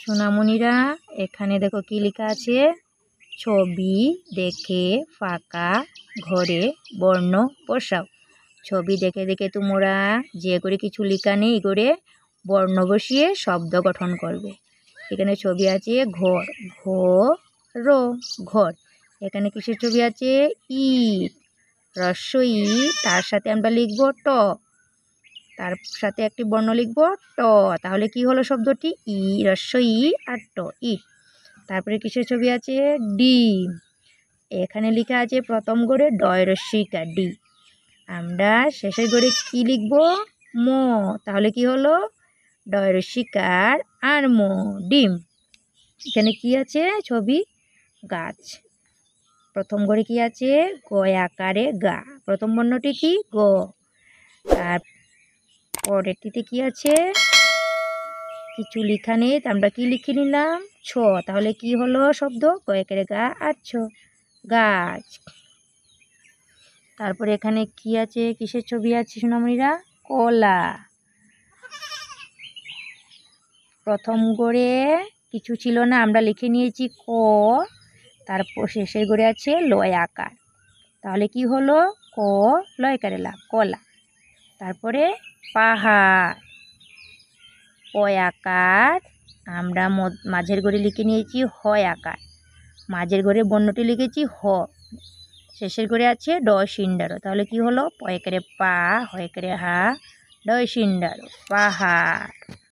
সোনামণিরা এখানে দেখো কি লেখা আছে, ছবি দেখে ফাঁকা ঘরে বর্ণ বসাও। ছবি দেখে দেখে তোমরা যে করে কিছু লেখা নেই করে বর্ণ বসিয়ে শব্দ গঠন করবে। এখানে ছবি আছে ঘর, ঘর। এখানে কিসের ছবি আছে, ইট, ই, তার সাথে আমরা লিখব ট, তার সাথে একটি বর্ণ লিখব ট, তাহলে কি হলো শব্দটি ই, ই আর ট, ইট। তারপরে কিসের ছবি আছে, ডিম। এখানে লেখা আছে প্রথম গড়ে ডয় রস্যইকার ডি, আমরা শেষের গড়ে কি লিখব, ম, তাহলে কি হলো ডয় রস্যইকার আর ম, ডিম। এখানে কি আছে ছবি, গাছ। প্রথম গড়ে কি আছে, গয় আকারে গা, প্রথম বর্ণটি কি গ। তার পরেরটিতে কি আছে, কিছু লেখা নেই, আমরা কি লিখে নিলাম, ছ, তাহলে কি হলো শব্দ, গয় আকারে গা আর ছ, গাছ। তারপরে এখানে কি আছে, কিসের ছবি আছে সোনামণিরা, কলা। প্রথম গড়ে কিছু ছিল না, আমরা লিখে নিয়েছি ক, তারপর শেষের গড়ে আছে লয় আকার, তাহলে কি হলো ক লয় কারেলা, কলা। তারপরে পাহাড়, পয় আকার, আমরা মাঝের গড়ে লিখে নিয়েছি হয় আকার, মাঝের গড়ে বর্ণটি লিখেছি হ, শেষের গড়ে আছে ডয় সিন্ডারো, তাহলে কি হলো পয় করে পা, হয় করে হা, ডয় সিন্ডারো, পাহাড়।